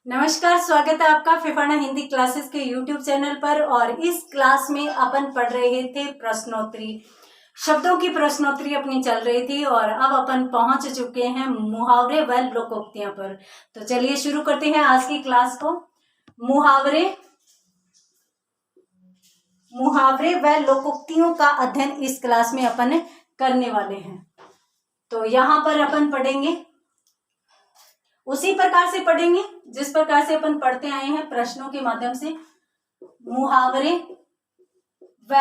नमस्कार, स्वागत है आपका फिफाना हिंदी क्लासेस के यूट्यूब चैनल पर। और इस क्लास में अपन पढ़ रहे थे प्रश्नोत्तरी, शब्दों की प्रश्नोत्तरी अपनी चल रही थी और अब अपन पहुंच चुके हैं मुहावरे व लोकोक्तियां पर। तो चलिए शुरू करते हैं आज की क्लास को। मुहावरे व लोकोक्तियों का अध्ययन इस क्लास में अपन करने वाले हैं। तो यहाँ पर अपन पढ़ेंगे, उसी प्रकार से पढ़ेंगे जिस प्रकार से अपन पढ़ते आए हैं प्रश्नों के माध्यम से। मुहावरे व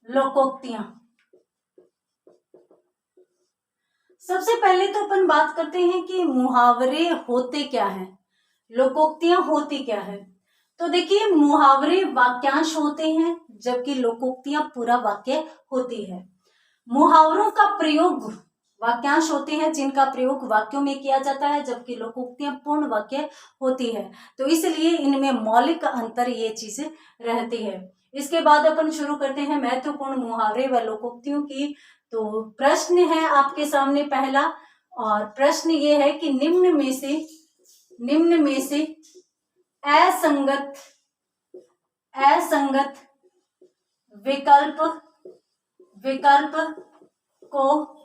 लोकोक्तियां। सबसे पहले तो अपन बात करते हैं कि मुहावरे होते क्या हैं, लोकोक्तियां होती क्या है। तो देखिए, मुहावरे वाक्यांश होते हैं जबकि लोकोक्तियां पूरा वाक्य होती है। मुहावरों का प्रयोग वाक्यांश होते हैं जिनका प्रयोग वाक्यों में किया जाता है, जबकि लोकोक्तियां पूर्ण वाक्य होती है। तो इसलिए इनमें मौलिक अंतर ये चीज रहती है। इसके बाद अपन शुरू करते हैं महत्वपूर्ण मुहावरे व लोकोक्तियों की। तो प्रश्न है आपके सामने पहला, और प्रश्न ये है कि निम्न में से असंगत विकल्प को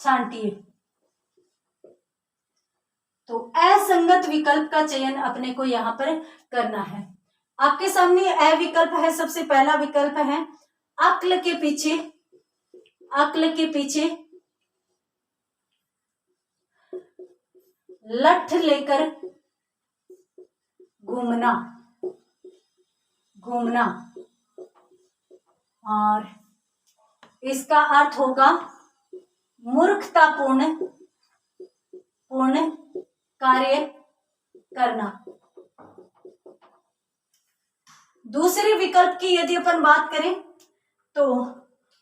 छांटिए। तो असंगत विकल्प का चयन अपने को यहां पर करना है। आपके सामने अ विकल्प है। सबसे पहला विकल्प है अक्ल के पीछे लठ लेकर घूमना। और इसका अर्थ होगा मूर्खतापूर्ण कार्य करना। दूसरे विकल्प की यदि अपन बात करें तो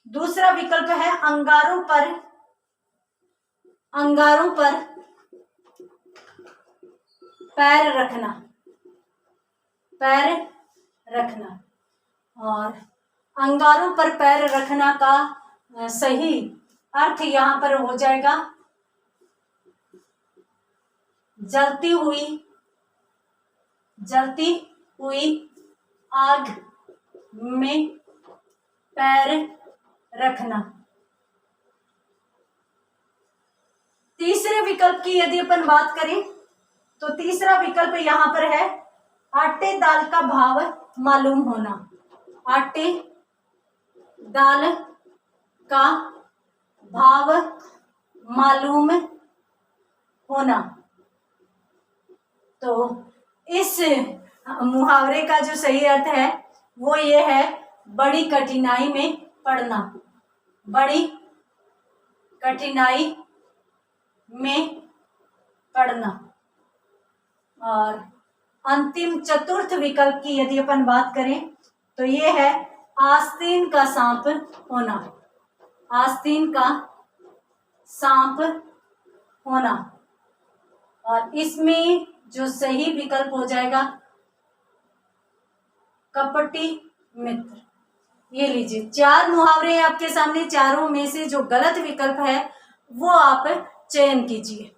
दूसरा विकल्प है अंगारों पर पैर रखना। और अंगारों पर पैर रखना का सही अर्थ यहां पर हो जाएगा जलती हुई आग में पैर रखना। तीसरे विकल्प की यदि अपन बात करें तो तीसरा विकल्प यहां पर है आटे दाल का भाव मालूम होना। आटे दाल का भाव मालूम होना। तो इस मुहावरे का जो सही अर्थ है वो ये है बड़ी कठिनाई में पड़ना। बड़ी कठिनाई में पड़ना। और अंतिम चतुर्थ विकल्प की यदि अपन बात करें तो ये है आस्तीन का सांप होना। आस्तीन का सांप होना। और इसमें जो सही विकल्प हो जाएगा कपटी मित्र। ये लीजिए, चार मुहावरे आपके सामने, चारों में से जो गलत विकल्प है वो आप चयन कीजिए।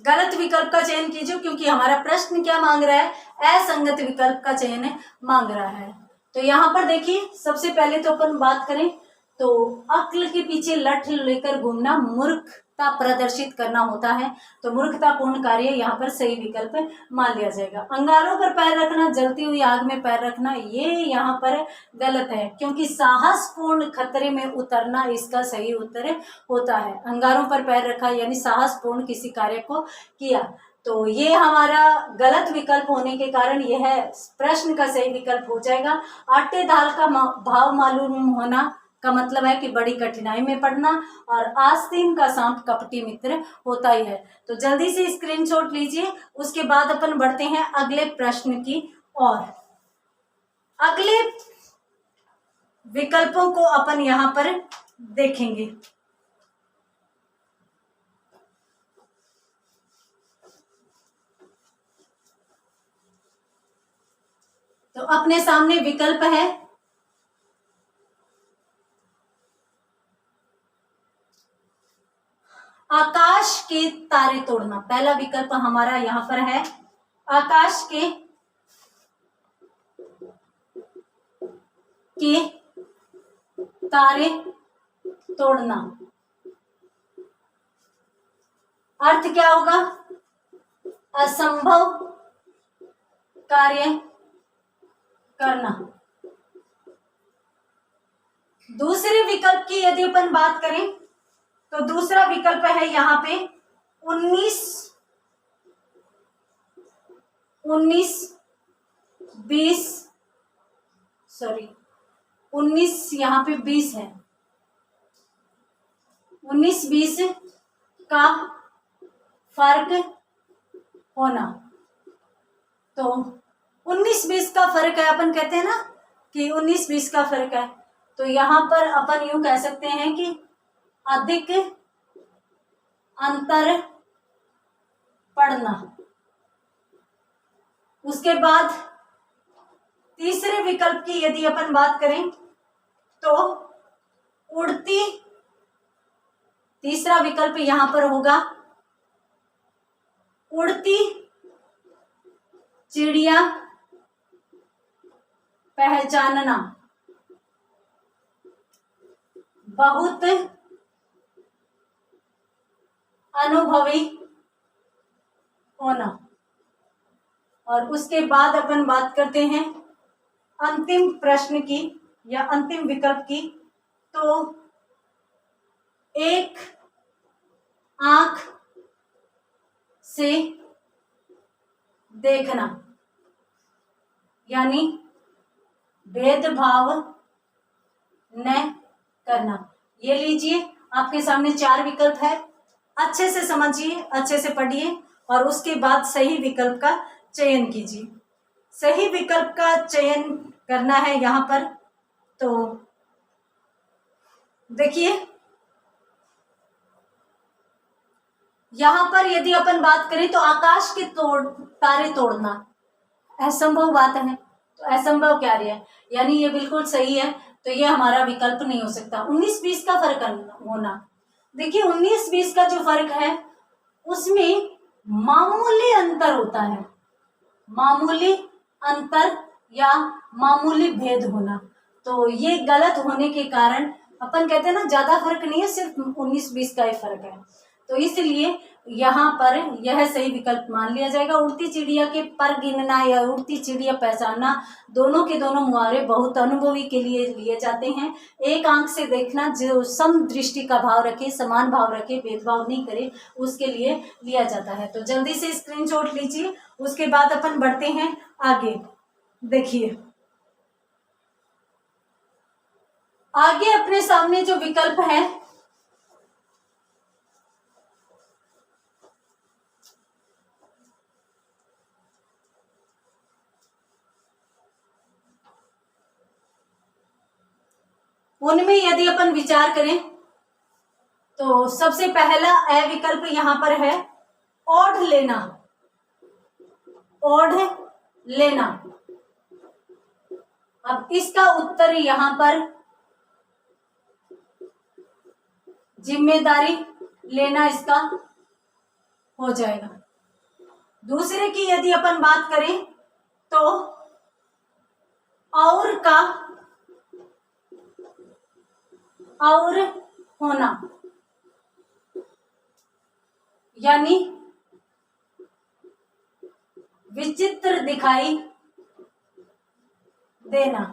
गलत विकल्प का चयन कीजिए क्योंकि हमारा प्रश्न क्या मांग रहा है, असंगत विकल्प का चयन मांग रहा है। तो यहाँ पर देखिए, सबसे पहले तो अपन बात करें तो अक्ल के पीछे लठ लेकर घूमना मूर्खता प्रदर्शित करना होता है। तो मूर्खतापूर्ण कार्य यहाँ पर सही विकल्प मान लिया जाएगा। अंगारों पर पैर रखना, जलती हुई आग में पैर रखना, ये यहाँ पर गलत है क्योंकि साहसपूर्ण खतरे में उतरना इसका सही उत्तर होता है। अंगारों पर पैर रखा यानी साहसपूर्ण किसी कार्य को किया। तो ये हमारा गलत विकल्प होने के कारण यह प्रश्न का सही विकल्प हो जाएगा। आटे दाल का भाव मालूम होना का मतलब है कि बड़ी कठिनाई में पड़ना। और आस्तीन का सांप कपटी मित्र होता ही है। तो जल्दी से स्क्रीनशॉट लीजिए। उसके बाद अपन बढ़ते हैं अगले प्रश्न की ओर। अगले विकल्पों को अपन यहां पर देखेंगे। तो अपने सामने विकल्प है आकाश के तारे तोड़ना। पहला विकल्प हमारा यहाँ पर है आकाश के तारे तोड़ना। अर्थ क्या होगा? असंभव कार्य करना। दूसरे विकल्प की यदि अपन बात करें तो दूसरा विकल्प है यहाँ पे 19 यहाँ पे 20 है। 19-20 का फर्क होना। तो 19-20 का फर्क है, अपन कहते हैं ना कि 19-20 का फर्क है, तो यहाँ पर अपन यूं कह सकते हैं कि अधिक अंतर पड़ना। उसके बाद तीसरे विकल्प की यदि अपन बात करें तो उड़ती, तीसरा विकल्प यहां पर होगा उड़ती चिड़िया पहचानना। बहुत अनुभवी होना। और उसके बाद अपन बात करते हैं अंतिम प्रश्न की या अंतिम विकल्प की, तो एक आंख से देखना, यानी भेदभाव न करना। ये लीजिए, आपके सामने 4 विकल्प है। अच्छे से समझिए, अच्छे से पढ़िए और उसके बाद सही विकल्प का चयन कीजिए। सही विकल्प का चयन करना है यहाँ पर। तो देखिए, यहाँ पर यदि अपन बात करें तो आकाश के तारे तोड़ना असंभव बात है, तो असंभव कार्य है, यानी ये बिल्कुल सही है, तो ये हमारा विकल्प नहीं हो सकता। 19-20 का फर्क होना, देखिए 19-20 का जो फर्क है उसमें मामूली अंतर होता है, मामूली अंतर या मामूली भेद होना। तो ये गलत होने के कारण अपन कहते हैं ना ज्यादा फर्क नहीं है, सिर्फ 19-20 का ही फर्क है, तो इसलिए यहाँ पर यह सही विकल्प मान लिया जाएगा। उड़ती चिड़िया के पर गिनना या उड़ती चिड़िया पहचानना, दोनों के दोनों मुहावरे बहुत अनुभवी के लिए लिए जाते हैं। एक आंख से देखना जो सम दृष्टि का भाव रखे, समान भाव रखे, भेदभाव नहीं करे, उसके लिए लिया जाता है। तो जल्दी से स्क्रीनशॉट लीजिए, उसके बाद अपन बढ़ते हैं आगे। देखिए आगे अपने सामने जो विकल्प है उनमें यदि अपन विचार करें तो सबसे पहला ए विकल्प यहां पर है ओढ़ लेना। ओढ़ लेना। अब इसका उत्तर यहां पर जिम्मेदारी लेना इसका हो जाएगा। दूसरे की यदि अपन बात करें तो और का और होना, यानी विचित्र दिखाई देना।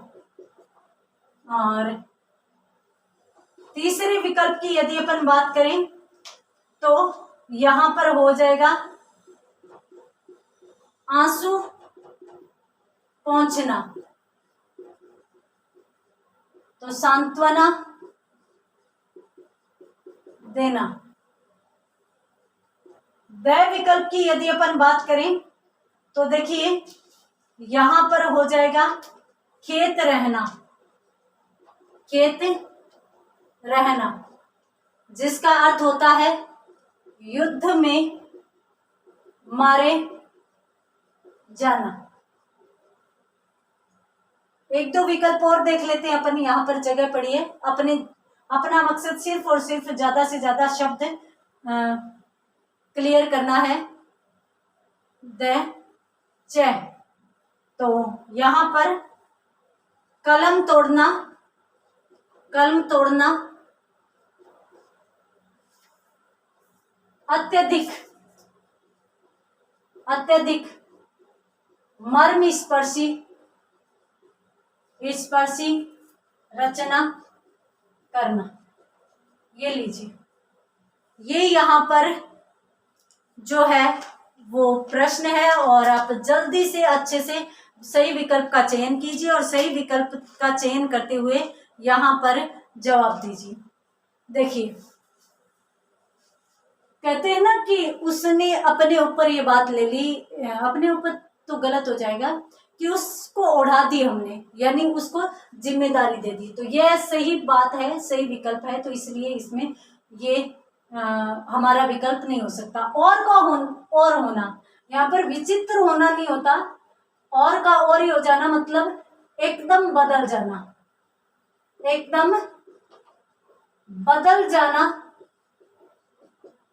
और तीसरे विकल्प की यदि अपन बात करें तो यहां पर हो जाएगा आंसू पहुंचना, तो सांत्वना देना। वह विकल्प की यदि अपन बात करें तो देखिए यहां पर हो जाएगा खेत रहना। खेत रहना जिसका अर्थ होता है युद्ध में मारे जाना। एक दो विकल्प और देख लेते हैं अपन, यहाँ पर जगह पड़ी है। अपना मकसद सिर्फ और सिर्फ ज्यादा से ज्यादा शब्द क्लियर करना है। द च, तो यहां पर कलम तोड़ना, कलम तोड़ना, अत्यधिक, अत्यधिक, मर्म स्पर्शी, स्पर्शी रचना करना। ये लीजिए, ये यहाँ पर जो है वो प्रश्न है और आप जल्दी से अच्छे से सही विकल्प का चयन कीजिए और सही विकल्प का चयन करते हुए यहाँ पर जवाब दीजिए। देखिए, कहते हैं ना कि उसने अपने ऊपर ये बात ले ली, अपने ऊपर तो गलत हो जाएगा, कि उसको ओढ़ा दी हमने, यानी उसको जिम्मेदारी दे दी। तो यह सही बात है, सही विकल्प है, तो इसलिए इसमें ये हमारा विकल्प नहीं हो सकता। और का और होना, यहाँ पर विचित्र होना नहीं होता, और का और ही हो जाना मतलब एकदम बदल जाना, एकदम बदल जाना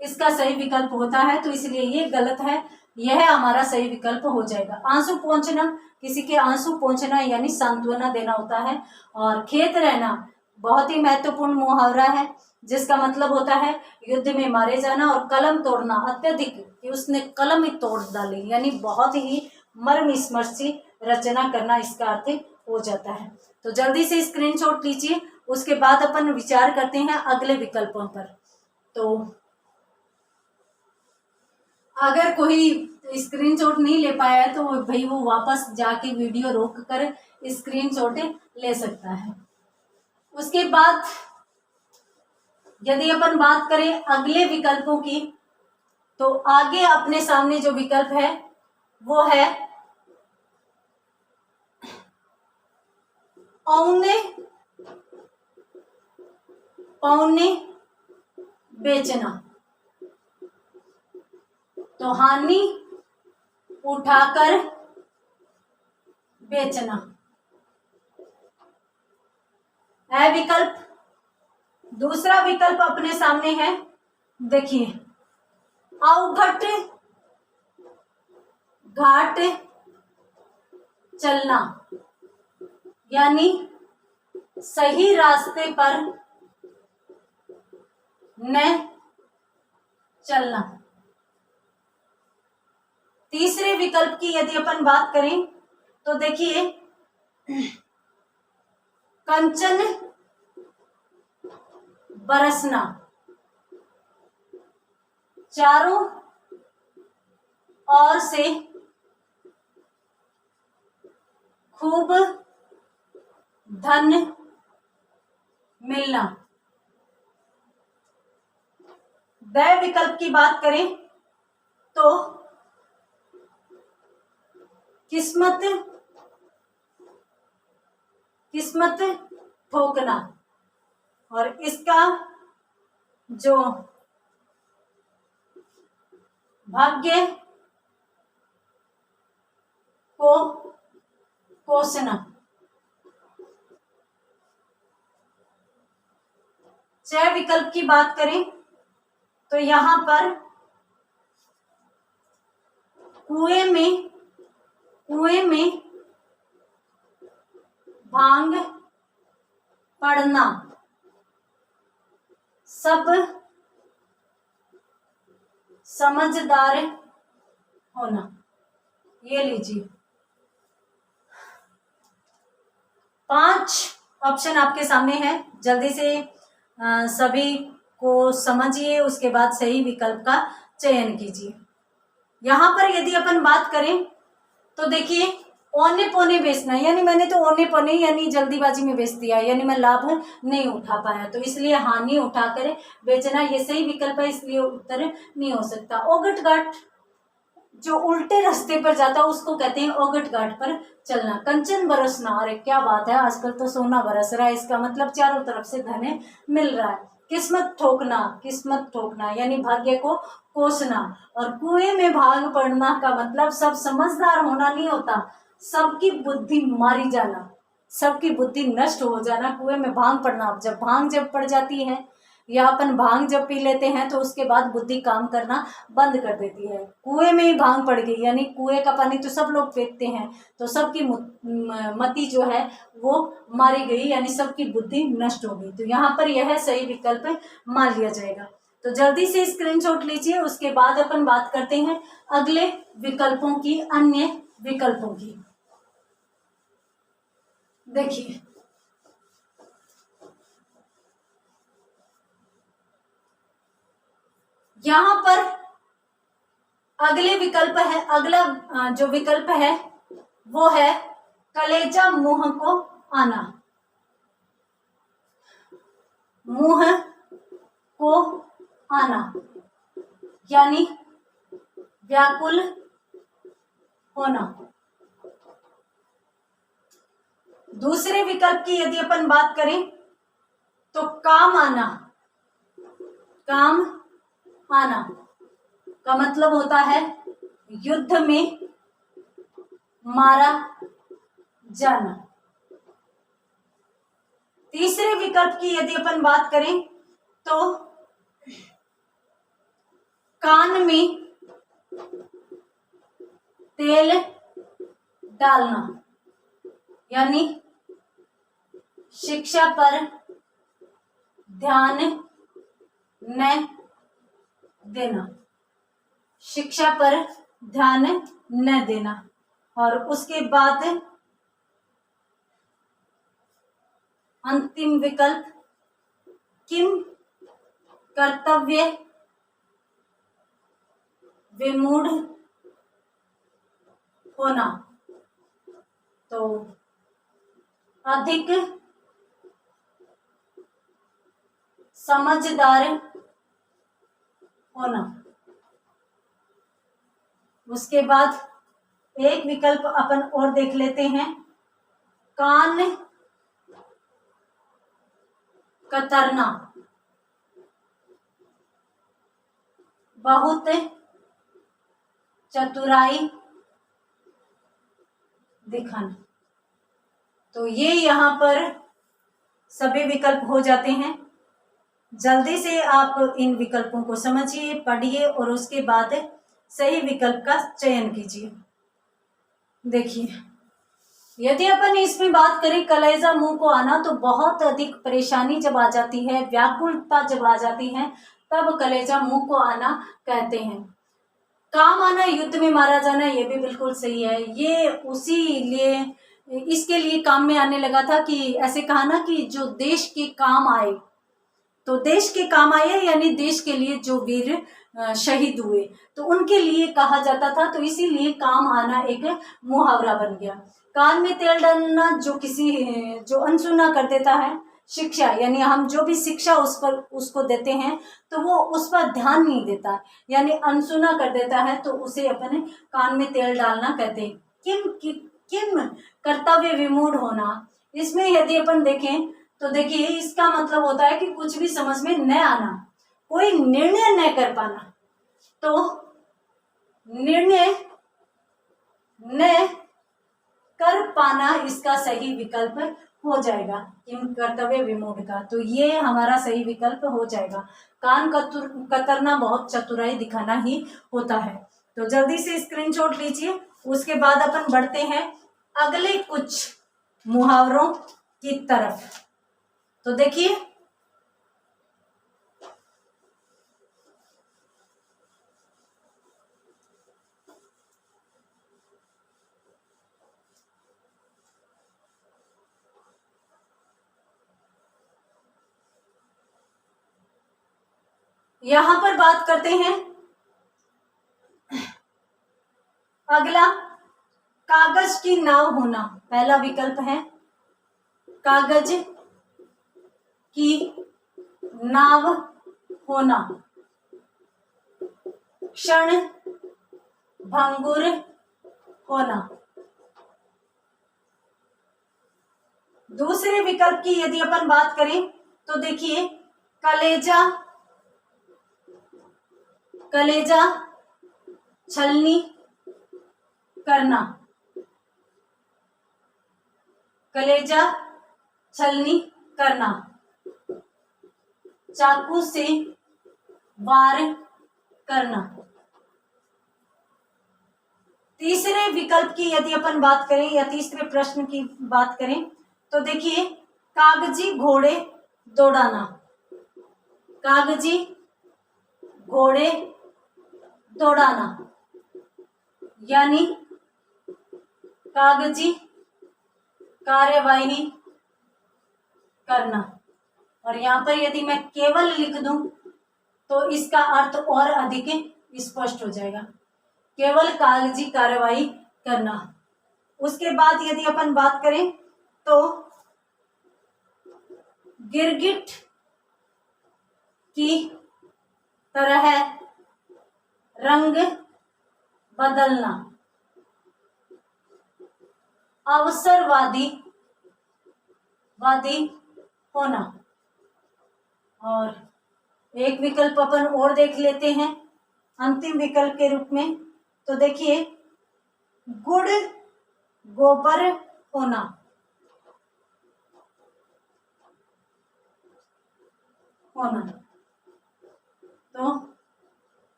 इसका सही विकल्प होता है, तो इसलिए ये गलत है, यह हमारा सही विकल्प हो जाएगा। आंसू पोंछना, किसी के आंसू पोंछना यानी सांत्वना देना होता है। और खेत रहना बहुत ही महत्वपूर्ण मुहावरा है, जिसका मतलब होता है युद्ध में मारे जाना। और कलम तोड़ना, अत्यधिक, कि उसने कलम ही तोड़ डाली, यानी बहुत ही मर्म स्पर्शी रचना करना, इसका अर्थ हो जाता है। तो जल्दी से स्क्रीनशॉट लीजिए, उसके बाद अपन विचार करते हैं अगले विकल्पों पर। तो अगर कोई स्क्रीनशॉट नहीं ले पाया है तो भाई वो वापस जाके वीडियो रोक कर स्क्रीनशॉट ले सकता है। उसके बाद यदि अपन बात करें अगले विकल्पों की, तो आगे अपने सामने जो विकल्प है वो है औने पौने बेचना। तो हानि उठाकर बेचना है विकल्प। दूसरा विकल्प अपने सामने है, देखिए, अवघट घाट चलना, यानी सही रास्ते पर न चलना। तीसरे विकल्प की यदि अपन बात करें तो देखिए, कंचन बरसना, चारों ओर से खूब धन मिलना। द विकल्प की बात करें तो किस्मत ठोकना, और इसका जो भाग्य को कोसना। च विकल्प की बात करें तो यहां पर कुएं में भांग पड़ना, सब समझदार होना। ये लीजिए, 5 ऑप्शन आपके सामने है, जल्दी से सभी को समझिए, उसके बाद सही विकल्प का चयन कीजिए। यहां पर यदि अपन बात करें तो देखिए, औने पौने बेचना, यानी मैंने तो औने पौने यानी जल्दीबाजी में बेच दिया, यानी मैं लाभ नहीं उठा पाया, तो इसलिए हानि उठाकर बेचना ये सही विकल्प है, इसलिए उत्तर नहीं हो सकता। ओगट घाट, जो उल्टे रास्ते पर जाता है उसको कहते हैं ओगट घाट पर चलना। कंचन बरसना, अरे क्या बात है, आजकल तो सोना बरस रहा है, इसका मतलब चारों तरफ से धन मिल रहा है। किस्मत ठोकना यानी भाग्य को कोसना। और कुएं में भांग पड़ना का मतलब सब समझदार होना नहीं होता, सबकी बुद्धि मारी जाना, सबकी बुद्धि नष्ट हो जाना, कुएं में भांग पड़ना। जब भांग पड़ जाती है या अपन भांग जब पी लेते हैं तो उसके बाद बुद्धि काम करना बंद कर देती है। कुएं में ही भांग पड़ गई, यानी कुएं का पानी तो सब लोग पीते हैं, तो सबकी मति जो है वो मारी गई, यानी सबकी बुद्धि नष्ट हो गई। तो यहाँ पर यह सही विकल्प मान लिया जाएगा। तो जल्दी से स्क्रीनशॉट लीजिए, उसके बाद अपन बात करते हैं अगले विकल्पों की, अन्य विकल्पों की। देखिए यहां पर अगले विकल्प है, अगला जो विकल्प है वो है कलेजा मुंह को आना। मुंह को आना यानी व्याकुल होना। दूसरे विकल्प की यदि अपन बात करें तो काम आना। काम आना का मतलब होता है युद्ध में मारा जाना। तीसरे विकल्प की यदि अपन बात करें तो कान में तेल डालना, यानी शिक्षा पर ध्यान न देना। शिक्षा पर ध्यान न देना। और उसके बाद अंतिम विकल्प किम कर्तव्य विमूढ़ होना। तो अधिक समझदार होना। उसके बाद एक विकल्प अपन और देख लेते हैं, कान कतरना। बहुत चतुराई दिखाना। तो ये यहाँ पर सभी विकल्प हो जाते हैं। जल्दी से आप इन विकल्पों को समझिए, पढ़िए और उसके बाद सही विकल्प का चयन कीजिए। देखिए यदि अपन इसमें बात करें कलेजा मुंह को आना, तो बहुत अधिक परेशानी जब आ जाती है, व्याकुलता जब आ जाती है, तब कलेजा मुंह को आना कहते हैं। काम आना, युद्ध में मारा जाना, ये भी बिल्कुल सही है। ये उसी लिए इसके लिए काम में आने लगा था कि ऐसे कहा ना कि जो देश के काम आए, तो देश के काम आए यानी देश के लिए जो वीर शहीद हुए, तो उनके लिए कहा जाता था। तो इसीलिए काम आना एक मुहावरा बन गया। कान में तेल डालना, जो अनसुना कर देता है शिक्षा, यानी हम जो भी शिक्षा उसको देते हैं तो वो उस पर ध्यान नहीं देता, यानी अनसुना कर देता है, तो उसे अपने कान में तेल डालना कहते हैं। किम कर्तव्य विमूढ़ होना, इसमें यदि अपन देखें तो देखिए इसका मतलब होता है कि कुछ भी समझ में न आना, कोई निर्णय न कर पाना। तो निर्णय न कर पाना इसका सही विकल्प हो जाएगा, किम कर्तव्य विमूढ़ का। तो ये हमारा सही विकल्प हो जाएगा। कान कतरना बहुत चतुराई दिखाना ही होता है। तो जल्दी से स्क्रीनशॉट लीजिए, उसके बाद अपन बढ़ते हैं अगले कुछ मुहावरों की तरफ। तो देखिए यहां पर बात करते हैं अगला, कागज की नाव होना। पहला विकल्प है कागज की नाव होना, क्षण भंगुर होना। दूसरे विकल्प की यदि अपन बात करें तो देखिए कलेजा छलनी करना। कलेजा छलनी करना, चाकू से वार करना। तीसरे विकल्प की यदि अपन बात करें या तीसरे प्रश्न की बात करें तो देखिए, कागजी घोड़े दौड़ाना। कागजी घोड़े दौड़ाना यानी कागजी कार्यवाही करना। और यहां पर यदि मैं केवल लिख दूं तो इसका अर्थ और अधिक स्पष्ट हो जाएगा, केवल कागजी कार्यवाही करना। उसके बाद यदि अपन बात करें तो गिरगिट की तरह रंग बदलना, अवसरवादी होना। और एक विकल्प अपन और देख लेते हैं अंतिम विकल्प के रूप में। तो देखिए, गुड़ गोबर होना। तो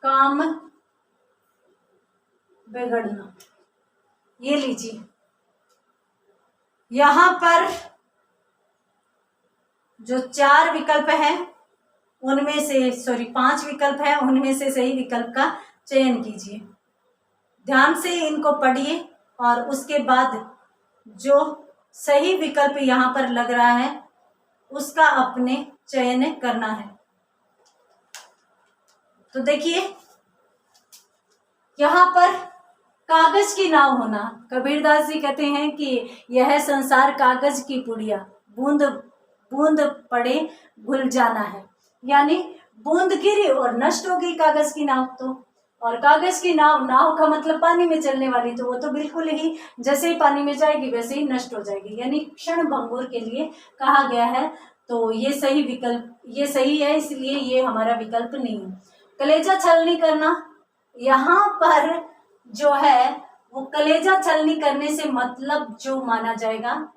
काम बिगड़ना। ये लीजिए, यहां पर जो 4 विकल्प है उनमें से 5 विकल्प है, उनमें से सही विकल्प का चयन कीजिए। ध्यान से इनको पढ़िए और उसके बाद जो सही विकल्प यहाँ पर लग रहा है उसका अपने चयन करना है। तो देखिए, यहाँ पर कागज की नाव होना। कबीरदास जी कहते हैं कि यह संसार कागज की पुड़िया, बूंद बूंद पड़े घुल जाना है। यानी बूंद गिरी और नष्ट हो गई कागज की नाव। तो और कागज की नाव का मतलब पानी में चलने वाली, तो वो तो बिल्कुल ही जैसे ही पानी में जाएगी वैसे ही नष्ट हो जाएगी, यानी क्षण भंगुर के लिए कहा गया है। तो ये सही विकल्प, ये सही है, इसलिए ये हमारा विकल्प नहीं है। कलेजा छलनी करना, यहाँ पर जो है वो कलेजा छलनी करने से मतलब जो माना जाएगा,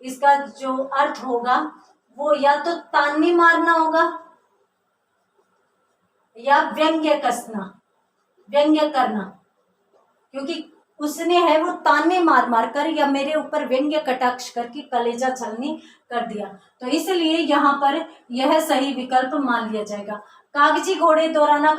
इसका जो अर्थ होगा वो या तो तान्नी मारना होगा या व्यंग्य करना, क्योंकि उसने है वो ताने मार मार कर या मेरे ऊपर व्यंग्य कटाक्ष करके कलेजा छलनी कर दिया। तो इसलिए यहाँ पर यह सही विकल्प मान लिया जाएगा। कागजी घोड़े दौड़ाना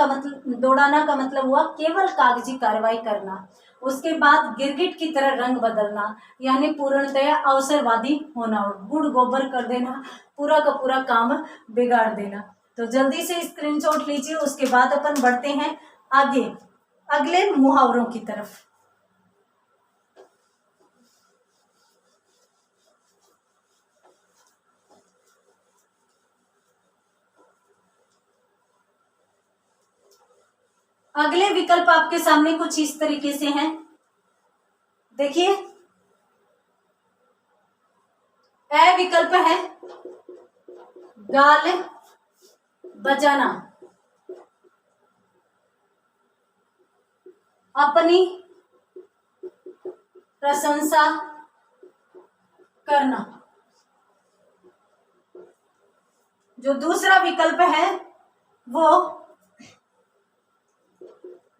का मतलब हुआ केवल कागजी कार्रवाई करना। उसके बाद गिरगिट की तरह रंग बदलना यानी पूर्णतया अवसरवादी होना और गुड़ गोबर कर देना, पूरा का पूरा काम बिगाड़ देना। तो जल्दी से स्क्रीनशॉट लीजिए, उसके बाद अपन बढ़ते हैं आगे अगले मुहावरों की तरफ। अगले विकल्प आपके सामने कुछ इस तरीके से हैं। देखिए, ए विकल्प है गाल बजाना, अपनी प्रशंसा करना। जो दूसरा विकल्प है वो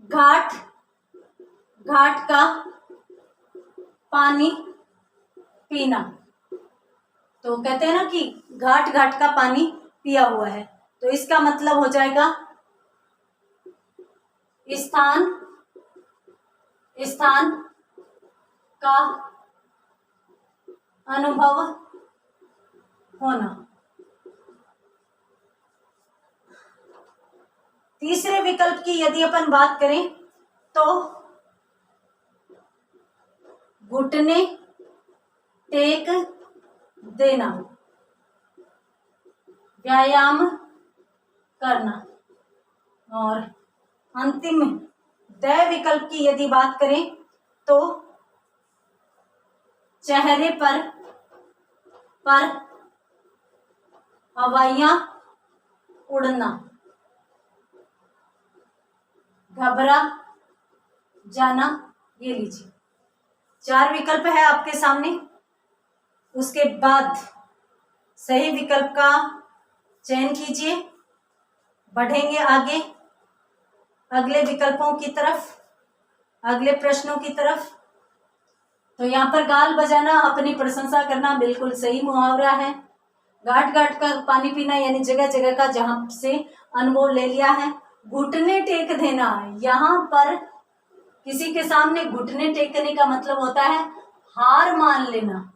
घाट का पानी पीना। तो कहते हैं ना कि घाट का पानी पिया हुआ है, तो इसका मतलब हो जाएगा स्थान का अनुभव होना। तीसरे विकल्प की यदि अपन बात करें तो घुटने टेक देना, व्यायाम करना। और अंतिम द विकल्प की यदि बात करें तो चेहरे पर हवाइयां उड़ना, घबरा जाना। ये लीजिए, 4 विकल्प है आपके सामने। उसके बाद सही विकल्प का चयन कीजिए, बढ़ेंगे आगे अगले विकल्पों की तरफ, अगले प्रश्नों की तरफ। तो यहाँ पर गाल बजाना, अपनी प्रशंसा करना बिल्कुल सही मुहावरा है। घाट घाट का पानी पीना यानी जगह जगह का जहां से अनुभव ले लिया है। घुटने टेक देना, यहाँ पर किसी के सामने घुटने टेकने का मतलब होता है हार मान लेना,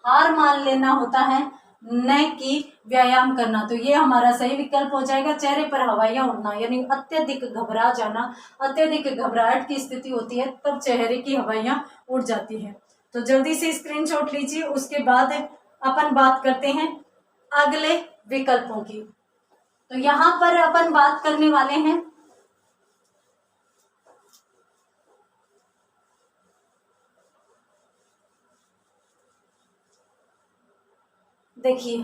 हार मान लेना होता है, न कि व्यायाम करना। तो ये हमारा सही विकल्प हो जाएगा। चेहरे पर हवाइयां उड़ना यानी अत्यधिक घबरा जाना, अत्यधिक घबराहट की स्थिति होती है तब चेहरे की हवाइयां उड़ जाती है। तो जल्दी से स्क्रीनशॉट लीजिए, उसके बाद अपन बात करते हैं अगले विकल्पों की। तो यहाँ पर अपन बात करने वाले हैं देखिए,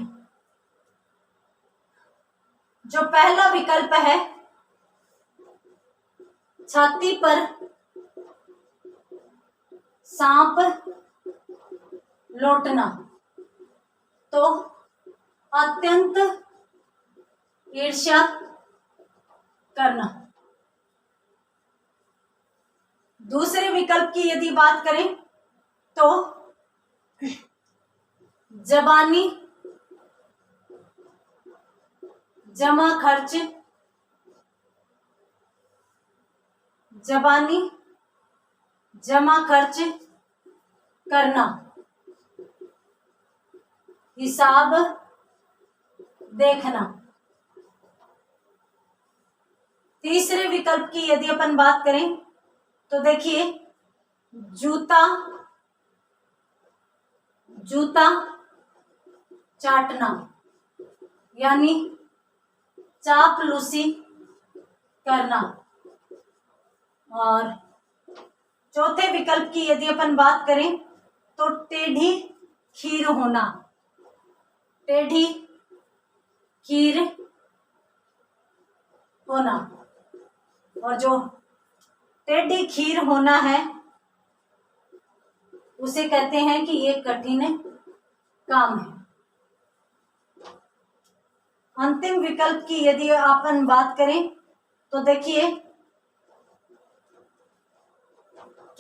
जो पहला विकल्प है छाती पर सांप लौटना, तो अत्यंत ईर्ष्या करना। दूसरे विकल्प की यदि बात करें तो जबानी जमा खर्च, जबानी जमा खर्च करना, हिसाब देखना। तीसरे विकल्प की यदि अपन बात करें तो देखिए, जूता जूता चाटना यानी चापलूसी करना। और चौथे विकल्प की यदि अपन बात करें तो टेढ़ी खीर होना, टेढ़ी खीर होना। और जो टेढ़ी खीर होना है उसे कहते हैं कि ये कठिन काम है। अंतिम विकल्प की यदि अपन बात करें तो देखिए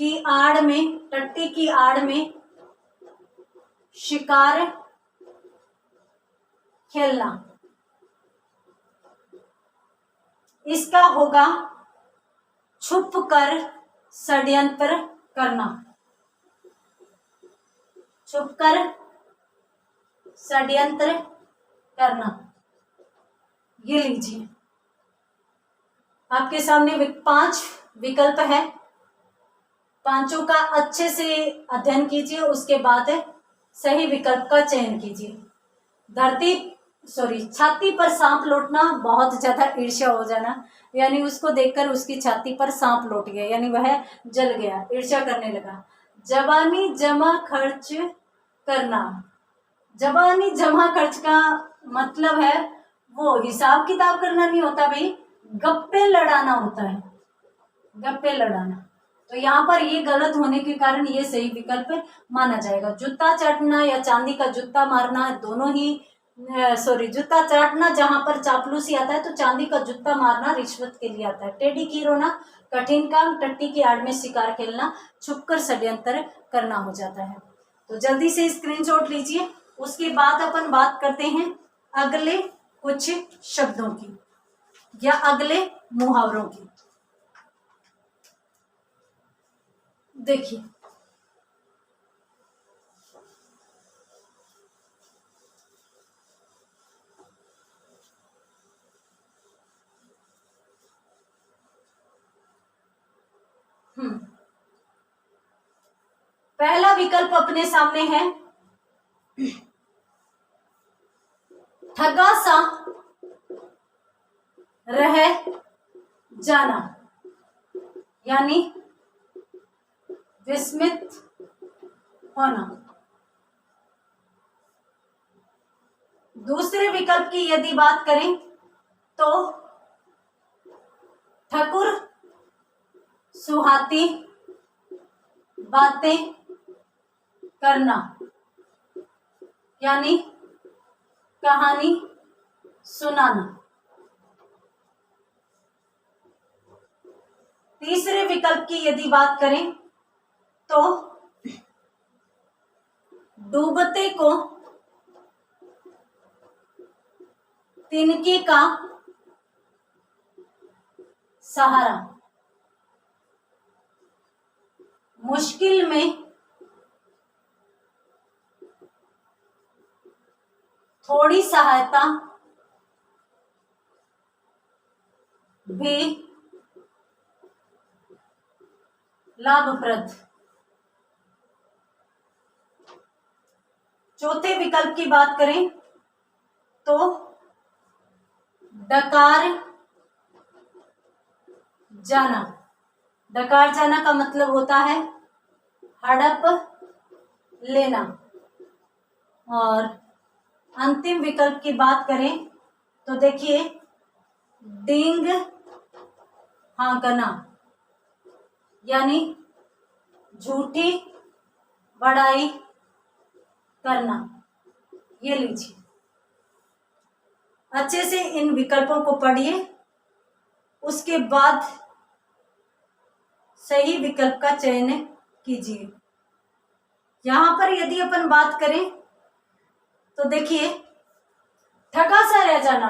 कि आड़ में, टट्टी की आड़ में शिकार खेलना, इसका होगा छुप कर षड्यंत्र करना, छुप कर षड्यंत्र करना। ये लीजिए, आपके सामने 5 विकल्प है, पांचों का अच्छे से अध्ययन कीजिए, उसके बाद सही विकल्प का चयन कीजिए। छाती पर सांप लौटना, बहुत ज्यादा ईर्ष्या हो जाना, यानी उसको देखकर उसकी छाती पर सांप लौट गया, यानी वह जल गया, ईर्ष्या करने लगा। जबानी जमा खर्च करना, जबानी जमा खर्च का मतलब है वो हिसाब किताब करना नहीं होता भाई, गप्पे लड़ाना होता है, गप्पे लड़ाना। तो यहाँ पर ये गलत होने के कारण ये सही विकल्प माना जाएगा। जूता चाटना या चांदी का जूता मारना, दोनों ही जूता चाटना जहां पर चापलूसी आता है, तो चांदी का जूता मारना रिश्वत के लिए आता है। टेढ़ी खीर होना कठिन काम, टट्टी की आड़ में शिकार खेलना, छुपकर षड्यंत्र करना हो जाता है। तो जल्दी से स्क्रीनशॉट लीजिए, उसके बाद अपन बात करते हैं अगले कुछ शब्दों की या अगले मुहावरों की। देखिए, पहला विकल्प अपने सामने है ठगा सा रह जाना, यानी विस्मित होना। दूसरे विकल्प की यदि बात करें तो ठकुर सुहाती बातें करना, यानी कहानी सुनाना। तीसरे विकल्प की यदि बात करें तो डूबते को तिनके का सहारा, मुश्किल में थोड़ी सहायता भी लाभप्रद। चौथे विकल्प की बात करें तो डकार जाना। डकार जाना का मतलब होता है हड़प लेना। और अंतिम विकल्प की बात करें तो देखिए डींग हाँकना, यानी झूठी बड़ाई करना। ये लीजिए, अच्छे से इन विकल्पों को पढ़िए, उसके बाद सही विकल्प का चयन कीजिए। यहां पर यदि अपन बात करें तो देखिए ठगा सा रह जाना,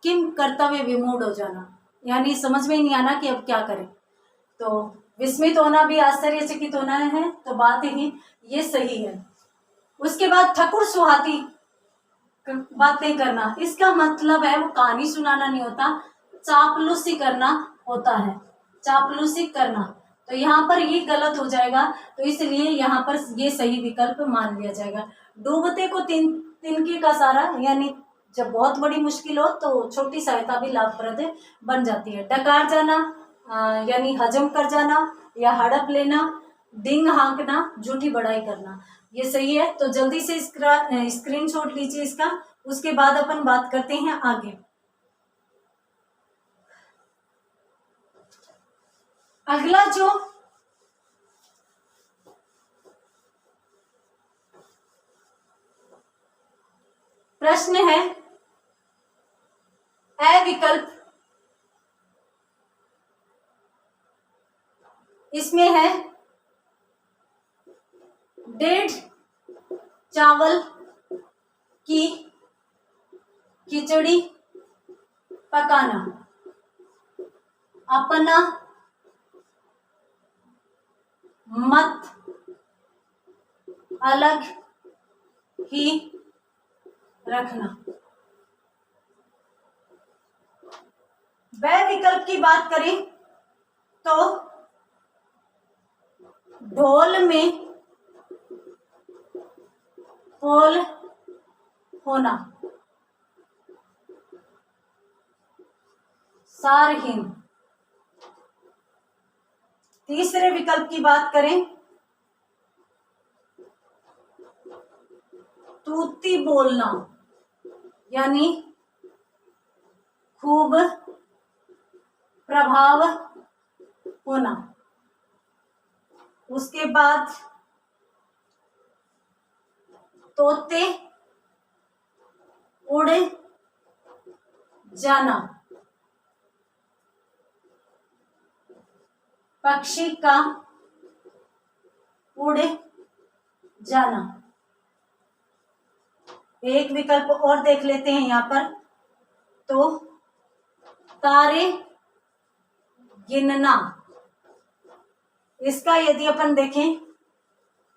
किम कर्तव्य विमूढ़ हो जाना, यानी समझ में ही नहीं आना कि अब क्या करें। तो विस्मित होना भी आश्चर्यचकित होना है, तो बात ही ये सही है। उसके बाद ठकुर सुहाती बातें करना, इसका मतलब है वो कहानी सुनाना नहीं होता, चापलूसी करना होता है, चापलूसी करना। तो यहाँ पर ये गलत हो जाएगा, तो इसलिए यहाँ पर ये सही विकल्प मान लिया जाएगा। डूबते को तिनके का सहारा, यानी जब बहुत बड़ी मुश्किल हो तो छोटी सहायता भी लाभप्रद बन जाती है। डकार जाना यानी हजम कर जाना या हड़प लेना। डिंग हाँकना, झूठी बड़ाई करना, ये सही है। तो जल्दी से स्क्रीनशॉट लीजिए इसका, उसके बाद अपन बात करते हैं आगे। अगला जो प्रश्न है ए विकल्प, इसमें है 1.5 चावल की खिचड़ी पकाना, अपना मत अलग ही रखना। वह विकल्प की बात करें तो ढोल में पोल होना, सारहीन। तीसरे विकल्प की बात करें तूती बोलना, यानी खूब प्रभाव होना। उसके बाद तोते उड़ जाना, पक्षी का उड़ जाना। एक विकल्प और देख लेते हैं यहाँ पर, तो तारे गिनना, इसका यदि अपन देखें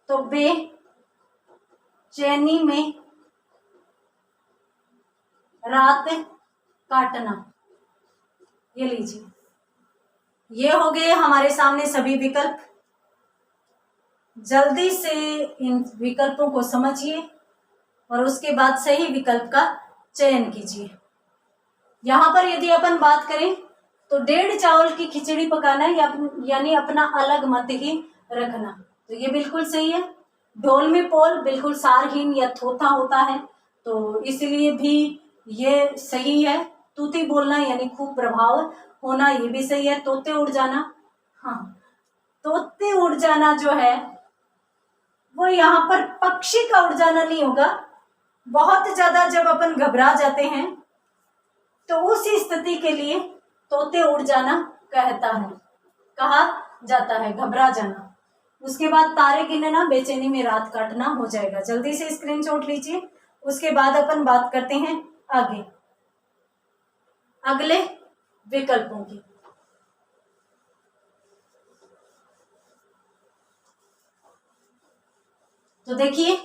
तो बेचैनी में रात काटना। ये लीजिए, ये हो गए हमारे सामने सभी विकल्प। जल्दी से इन विकल्पों को समझिए और उसके बाद सही विकल्प का चयन कीजिए। यहाँ पर यदि अपन बात करें तो 1.5 चावल की खिचड़ी पकाना, यानी अपना अलग मत ही रखना, तो ये बिल्कुल सही है। ढोल में पोल बिल्कुल सारहीन या थोथा होता है, तो इसलिए भी ये सही है। तूती बोलना यानी खूब प्रभाव होना, ये भी सही है। तोते उड़ जाना, हाँ, तोते उड़ जाना जो है वो यहाँ पर पक्षी का उड़ जाना नहीं होगा, बहुत ज्यादा जब अपन घबरा जाते हैं तो उस स्थिति के लिए तोते उड़ जाना कहा जाता है, घबरा जाना। उसके बाद तारे गिनना, बेचैनी में रात काटना हो जाएगा। जल्दी से स्क्रीनशॉट लीजिए। उसके बाद अपन बात करते हैं आगे अगले विकल्पों की। तो देखिए,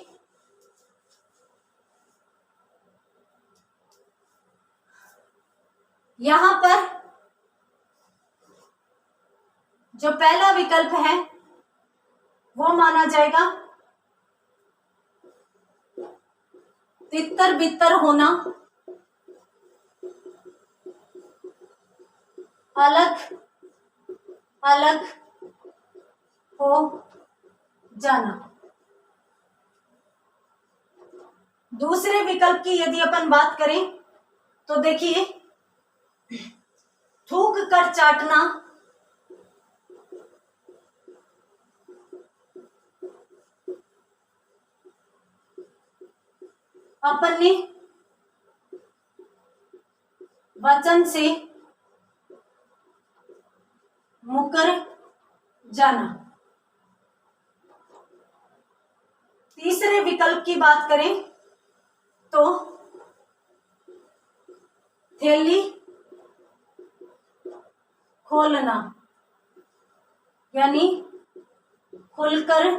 यहां पर जो पहला विकल्प है वो माना जाएगा तितर बितर होना, अलग अलग हो जाना। दूसरे विकल्प की यदि अपन बात करें तो देखिए, थूक कर चाटना, अपने वचन से मुकर जाना। तीसरे विकल्प की बात करें तो थैली खोलना, यानी खुलकर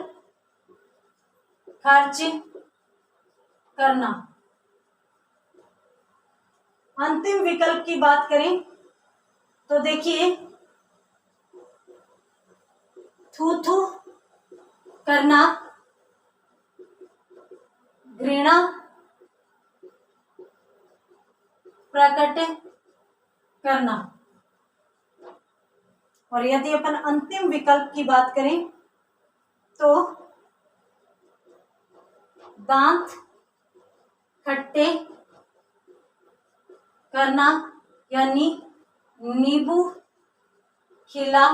खर्च करना। अंतिम विकल्प की बात करें तो देखिए, थू थू करना, घृणा प्रकट करना। और यदि अपन अंतिम विकल्प की बात करें तो दांत खट्टे करना, यानी नींबू खिला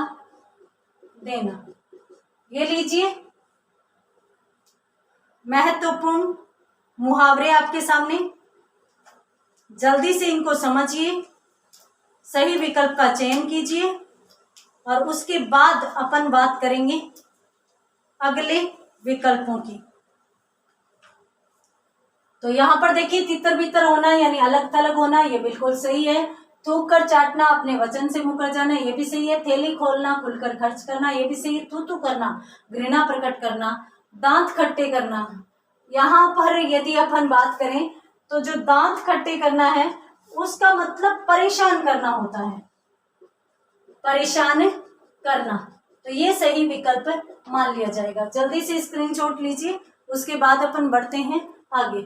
देना। ये लीजिए महत्वपूर्ण मुहावरे आपके सामने, जल्दी से इनको समझिए, सही विकल्प का चयन कीजिए और उसके बाद अपन बात करेंगे अगले विकल्पों की। तो यहां पर देखिए, तितर बितर होना यानी अलग थलग होना, ये बिल्कुल सही है। थूक कर चाटना, अपने वचन से मुकर जाना, ये भी सही है। थैली खोलना, खुलकर खर्च करना, ये भी सही है। थू थू करना, घृणा प्रकट करना, दांत खट्टे करना। यहाँ पर यदि अपन बात करें तो जो दांत खट्टे करना है उसका मतलब परेशान करना होता है, परेशान करना। तो ये सही विकल्प मान लिया जाएगा। जल्दी से स्क्रीनशॉट लीजिए, उसके बाद अपन बढ़ते हैं आगे।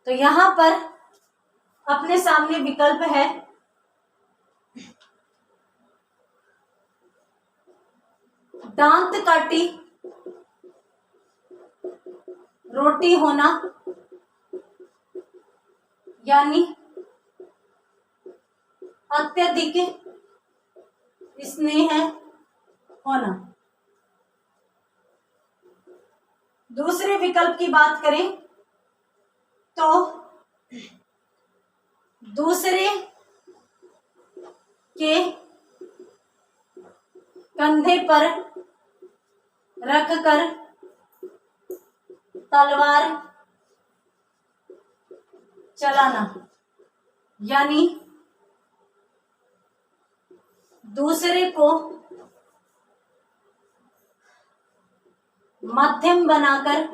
तो यहां पर अपने सामने विकल्प है दांत काटी रोटी होना, यानी अत्यधिक स्नेह होना। दूसरे विकल्प की बात करें तो दूसरे के कंधे पर रखकर तलवार चलाना, यानी दूसरे को मध्यम बनाकर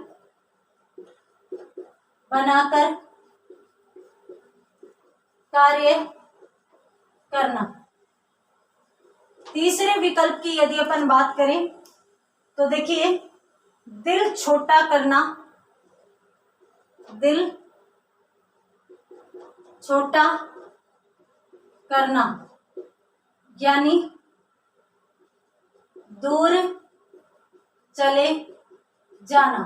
कार्य करना। तीसरे विकल्प की यदि अपन बात करें तो देखिए, दिल छोटा करना, दिल छोटा करना, यानी दूर चले जाना।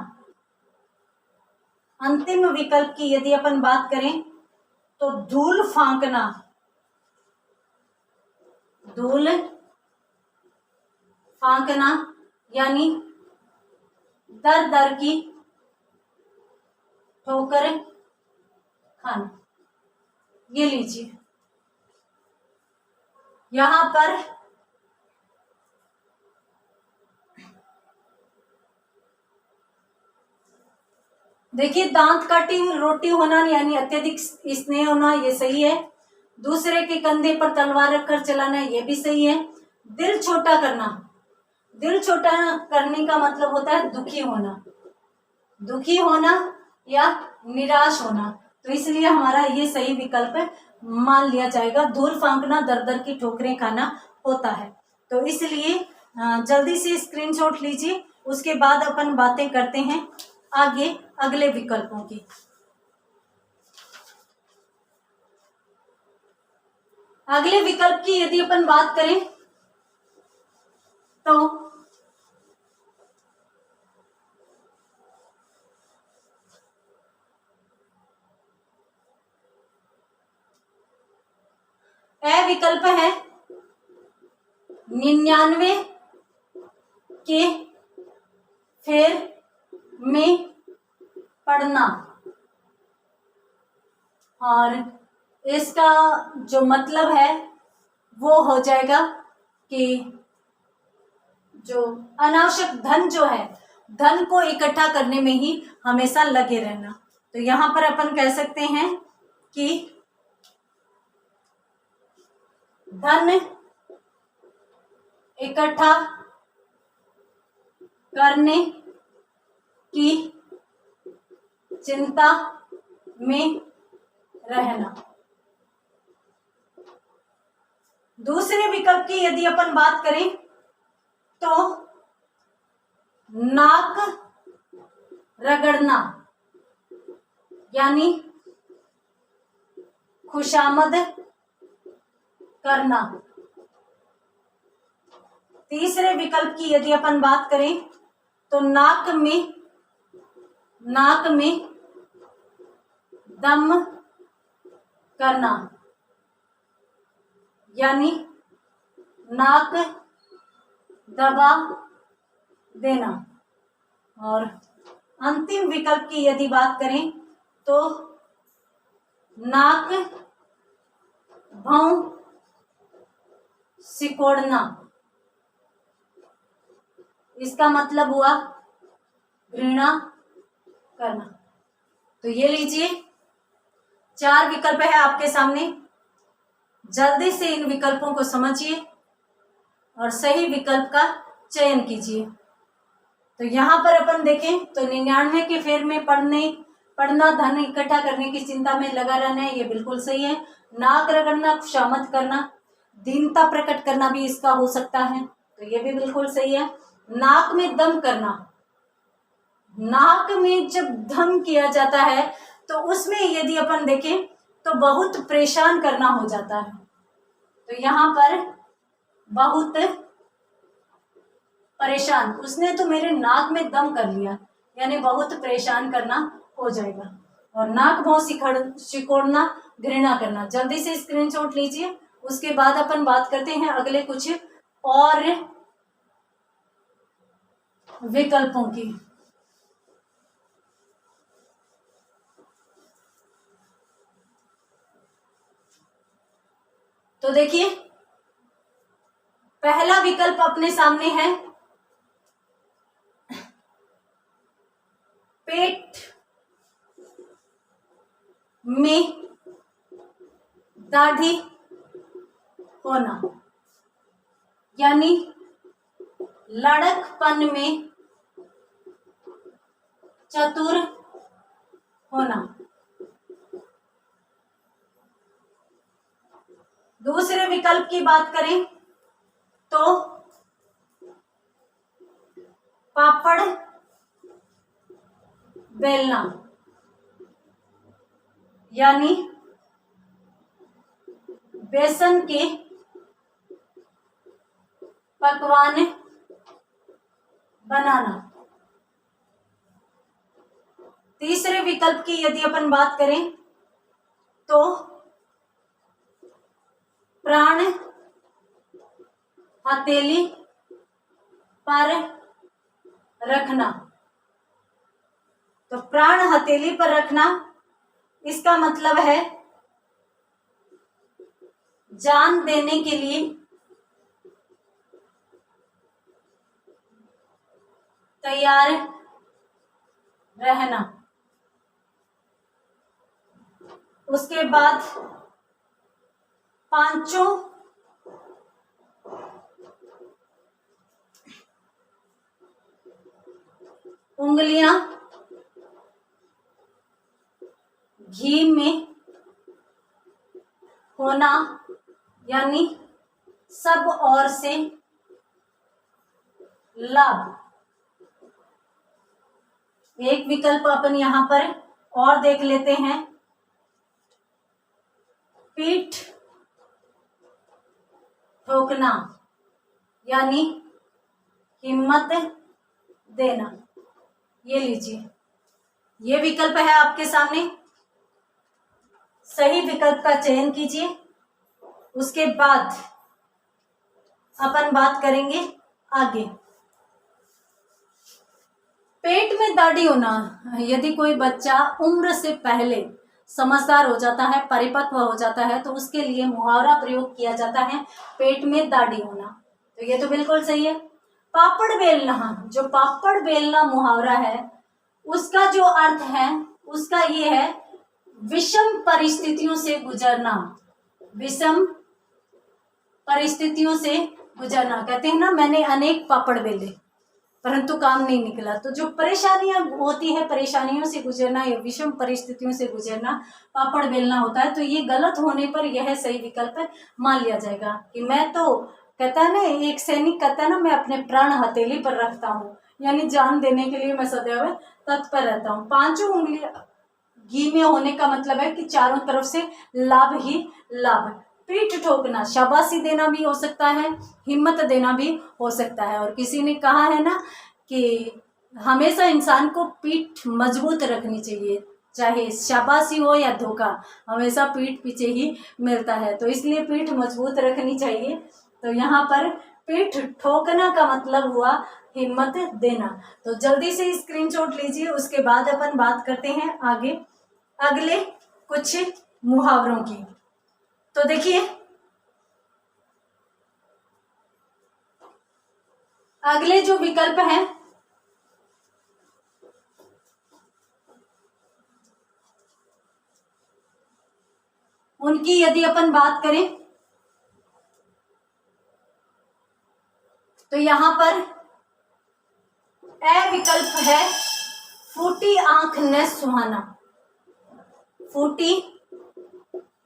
अंतिम विकल्प की यदि अपन बात करें तो धूल फांकना, धूल फांकना यानी दर दर की ठोकर खाना। ये लीजिए, यहां पर देखिए, दांत काटी रोटी होना यानी अत्यधिक स्नेह होना, ये सही है। दूसरे के कंधे पर तलवार रखकर चलाना, ये भी सही है। दिल छोटा करना, दिल छोटा करने का मतलब होता है दुखी होना, दुखी होना या निराश होना, तो इसलिए हमारा ये सही विकल्प मान लिया जाएगा। धूल फांकना दर दर की ठोकरें खाना होता है। तो इसलिए जल्दी से स्क्रीनशॉट लीजिए, उसके बाद अपन बातें करते हैं आगे अगले विकल्पों की। अगले विकल्प की यदि अपन बात करें तो ए विकल्प है 99 के फेर में पढ़ना, और इसका जो मतलब है वो हो जाएगा कि जो अनावश्यक धन जो है, धन को इकट्ठा करने में ही हमेशा लगे रहना। तो यहां पर अपन कह सकते हैं कि धन इकट्ठा करने की चिंता में रहना। दूसरे विकल्प की यदि अपन बात करें तो नाक रगड़ना यानी खुशामद करना। तीसरे विकल्प की यदि अपन बात करें तो नाक में दम करना यानी नाक दबा देना। और अंतिम विकल्प की यदि बात करें तो नाक भौं सिकोड़ना, इसका मतलब हुआ घृणा करना। तो ये लीजिए, 4 विकल्प है आपके सामने। जल्दी से इन विकल्पों को समझिए और सही विकल्प का चयन कीजिए। तो यहाँ पर अपन देखें तो 99 के फेर में पढ़ना, धन इकट्ठा करने की चिंता में लगा रहना है, ये बिल्कुल सही है। नाक रगड़ना, खुशामद करना, दीनता प्रकट करना भी इसका हो सकता है, तो ये भी बिल्कुल सही है। नाक में दम करना, नाक में जब दम किया जाता है तो उसमें यदि अपन देखें तो बहुत परेशान करना हो जाता है। तो यहाँ पर बहुत परेशान, उसने तो मेरे नाक में दम कर लिया, यानी बहुत परेशान करना हो जाएगा। और नाक भौं सिकोड़ना, घृणा करना। जल्दी से स्क्रीनशॉट लीजिए, उसके बाद अपन बात करते हैं अगले कुछ और विकल्पों की। तो देखिए, पहला विकल्प अपने सामने है पेट में दाढ़ी होना यानी लड़कपन में चतुर होना। दूसरे विकल्प की बात करें तो पापड़ बेलना यानी बेसन के पकवान बनाना। तीसरे विकल्प की यदि अपन बात करें तो प्राण हथेली पर रखना। तो प्राण हथेली पर रखना, इसका मतलब है जान देने के लिए तैयार रहना। उसके बाद पांचों उंगलियां घी में होना, यानी सब ओर से लाभ। एक विकल्प अपन यहां पर और देख लेते हैं, पीठ ठोकना यानी हिम्मत देना। ये लीजिए, ये विकल्प है आपके सामने। सही विकल्प का चयन कीजिए। उसके बाद अपन बात करेंगे आगे। पेट में दाढ़ी होना, यदि कोई बच्चा उम्र से पहले समझदार हो जाता है, परिपक्व हो जाता है, तो उसके लिए मुहावरा प्रयोग किया जाता है, पेट में दाढ़ी होना। तो ये तो बिल्कुल सही है। पापड़ बेलना, जो पापड़ बेलना मुहावरा है, उसका जो अर्थ है उसका ये है विषम परिस्थितियों से गुजरना। विषम परिस्थितियों से गुजरना। कहते हैं ना, मैंने अनेक पापड़ बेले परंतु काम नहीं निकला। तो जो परेशानियां होती है, परेशानियों से गुजरना या विषम परिस्थितियों से गुजरना पापड़ बेलना होता है। तो ये गलत होने पर यह सही विकल्प मान लिया जाएगा कि मैं तो, कहता है ना एक सैनिक, कहता है ना मैं अपने प्राण हथेली पर रखता हूँ, यानी जान देने के लिए मैं सदैव तत्पर रहता हूँ। पांचों उंगलियां घी में होने का मतलब है कि चारों तरफ से लाभ ही लाभ। पीठ ठोकना शाबाशी देना भी हो सकता है, हिम्मत देना भी हो सकता है। और किसी ने कहा है ना कि हमेशा इंसान को पीठ मजबूत रखनी चाहिए, चाहे शाबाशी हो या धोखा, हमेशा पीठ पीछे ही मिलता है। तो इसलिए पीठ मजबूत रखनी चाहिए। तो यहाँ पर पीठ ठोकना का मतलब हुआ हिम्मत देना। तो जल्दी से स्क्रीनशॉट लीजिए। उसके बाद अपन बात करते हैं आगे अगले कुछ मुहावरों की। तो देखिए, अगले जो विकल्प हैं उनकी यदि अपन बात करें तो यहां पर ए विकल्प है फूटी आंख न सुहाना। फूटी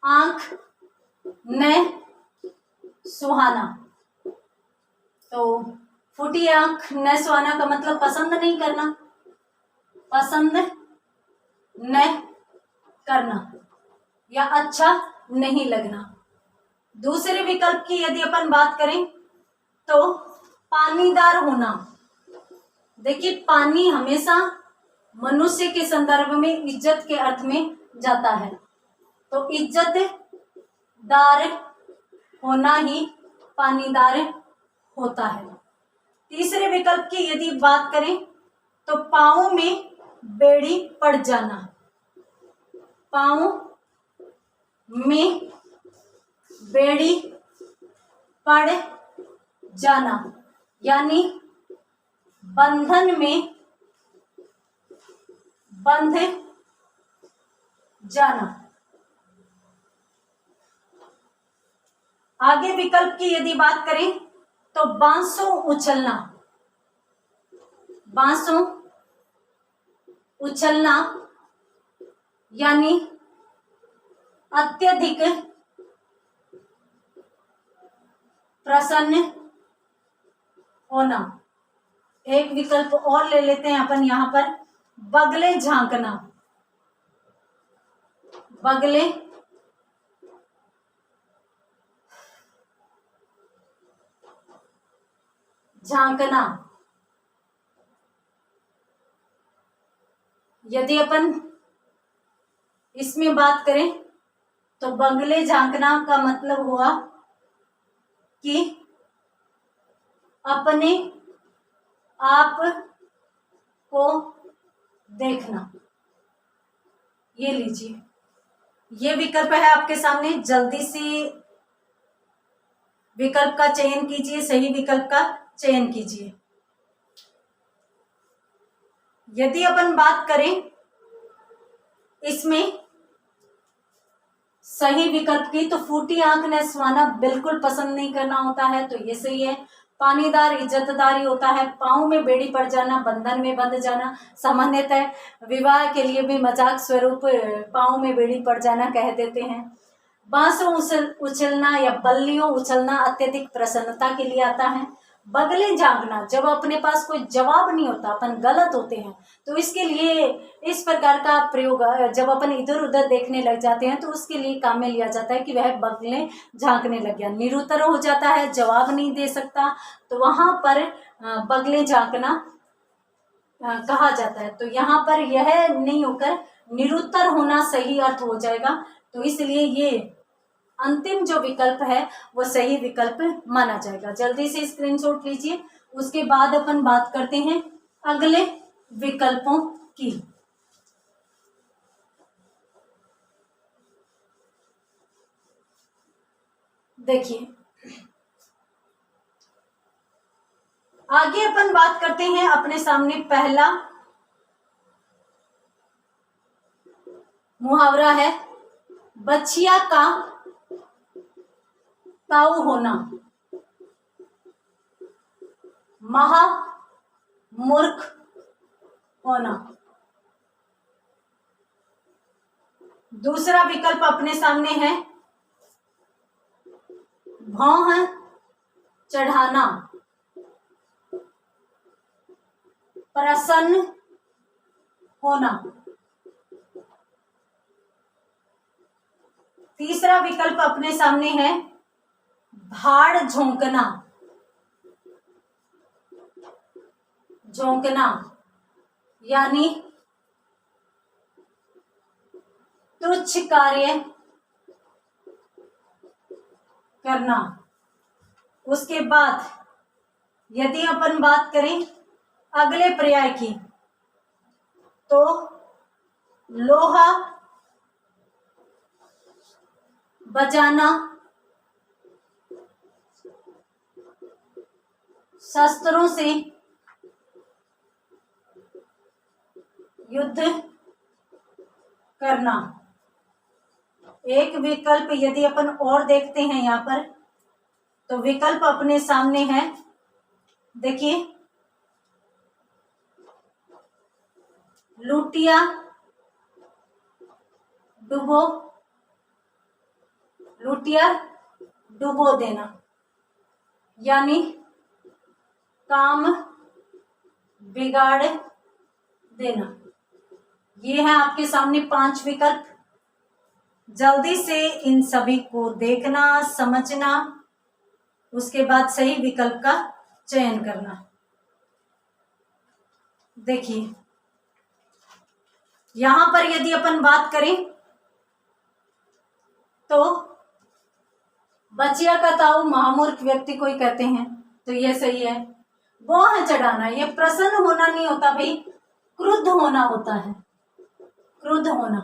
आंख न सुहाना। तो फूटी आंख न सुहाना का मतलब पसंद नहीं करना, पसंद न करना या अच्छा नहीं लगना। दूसरे विकल्प की यदि अपन बात करें तो पानीदार होना। देखिए, पानी हमेशा मनुष्य के संदर्भ में इज्जत के अर्थ में जाता है। तो इज्जतदार होना ही पानीदार होता है। तीसरे विकल्प की यदि बात करें तो पांवों में बेड़ी पड़ जाना। पांव में बेड़ी पड़ जाना यानी बंधन में बंध जाना। आगे विकल्प की यदि बात करें तो बांसों उछलना। बांसों उछलना यानी अत्यधिक प्रसन्न होना। एक विकल्प और ले लेते हैं अपन यहां पर, बगले झांकना। बगले झांकना, यदि अपन इसमें बात करें तो बगले झांकना का मतलब हुआ कि अपने आप को देखना। ये लीजिए, ये विकल्प है आपके सामने। जल्दी से विकल्प का चयन कीजिए, सही विकल्प का चयन कीजिए। यदि अपन बात करें इसमें सही विकल्प की, तो फूटी आंख ने सुहाना बिल्कुल पसंद नहीं करना होता है, तो ये सही है। पानीदार इज्जतदारी होता है। पाँव में बेड़ी पड़ जाना, बंधन में बंध जाना। सामान्यतः विवाह के लिए भी मजाक स्वरूप पाँव में बेड़ी पड़ जाना कह देते हैं। बांसुं उछलना या बल्लियों उछलना अत्यधिक प्रसन्नता के लिए आता है। बगलें झांकना, जब अपने पास कोई जवाब नहीं होता, अपन गलत होते हैं, तो इसके लिए इस प्रकार का प्रयोग, जब अपन इधर उधर देखने लग जाते हैं तो उसके लिए काम में लिया जाता है कि वह बगलें झांकने लग गया, निरुत्तर हो जाता है, जवाब नहीं दे सकता, तो वहां पर बगलें झांकना कहा जाता है। तो यहाँ पर यह नहीं होकर निरुत्तर होना सही अर्थ हो जाएगा, तो इसलिए ये अंतिम जो विकल्प है वो सही विकल्प माना जाएगा। जल्दी से स्क्रीनशॉट लीजिए। उसके बाद अपन बात करते हैं अगले विकल्पों की। देखिए, आगे अपन बात करते हैं, अपने सामने पहला मुहावरा है, बछिया का ताऊ होना, महा मूर्ख होना। दूसरा विकल्प अपने सामने है, भौं चढ़ाना, प्रसन्न होना। तीसरा विकल्प अपने सामने है, भाड़ झोंकना, झोंकना यानी तुच्छ कार्य करना। उसके बाद यदि अपन बात करें अगले पर्याय की, तो लोहा बजाना, शस्त्रों से युद्ध करना। एक विकल्प यदि अपन और देखते हैं यहाँ पर, तो विकल्प अपने सामने है, देखिए, लुटिया डुबो, लुटिया डुबो देना यानी काम बिगाड़ देना। ये है आपके सामने 5 विकल्प। जल्दी से इन सभी को देखना, समझना, उसके बाद सही विकल्प का चयन करना। देखिए, यहां पर यदि अपन बात करें तो बचिया का ताऊ महामूर्ख व्यक्ति को ही कहते हैं, तो यह सही है। भौं चढ़ाना, ये प्रसन्न होना नहीं होता भाई, क्रुद्ध होना होता है, क्रुद्ध होना।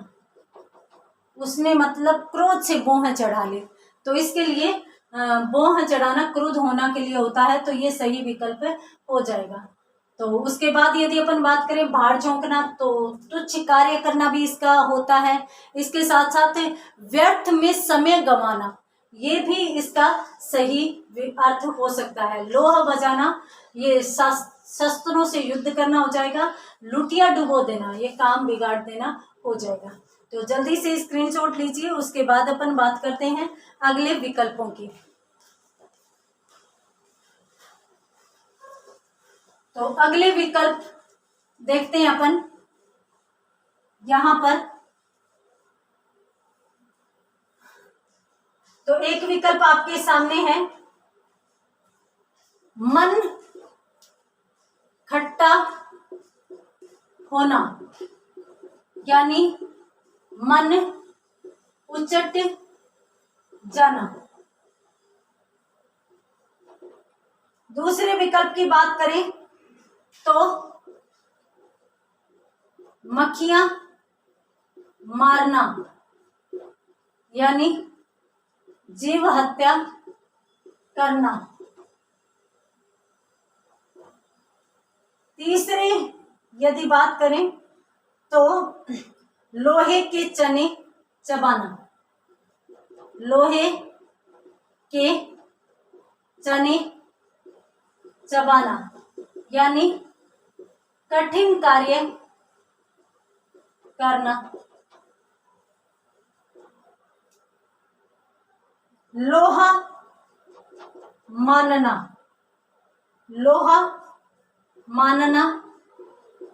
उसने मतलब क्रोध से भौं चढ़ा ले, तो इसके लिए भौं चढ़ाना क्रुद्ध होना के लिए होता है, तो ये सही विकल्प हो जाएगा। तो उसके बाद यदि अपन बात करें भाड़ झोंकना, तो तुच्छ कार्य करना भी इसका होता है। इसके साथ साथ व्यर्थ में समय गंवाना, ये भी इसका सही अर्थ हो सकता है। लोहा बजाना, ये शस्त्रों से युद्ध करना हो जाएगा। लुटिया डुबो देना, ये काम बिगाड़ देना हो जाएगा। तो जल्दी से स्क्रीनशॉट लीजिए। उसके बाद अपन बात करते हैं अगले विकल्पों की। तो अगले विकल्प देखते हैं अपन यहां पर। तो एक विकल्प आपके सामने है, मन खट्टा होना यानी मन उचट जाना। दूसरे विकल्प की बात करें तो मक्खियां मारना यानी जीव हत्या करना। तीसरे यदि बात करें तो लोहे के चने चबाना, लोहे के चने चबाना यानी कठिन कार्य करना। लोहा मानना, लोहा मानना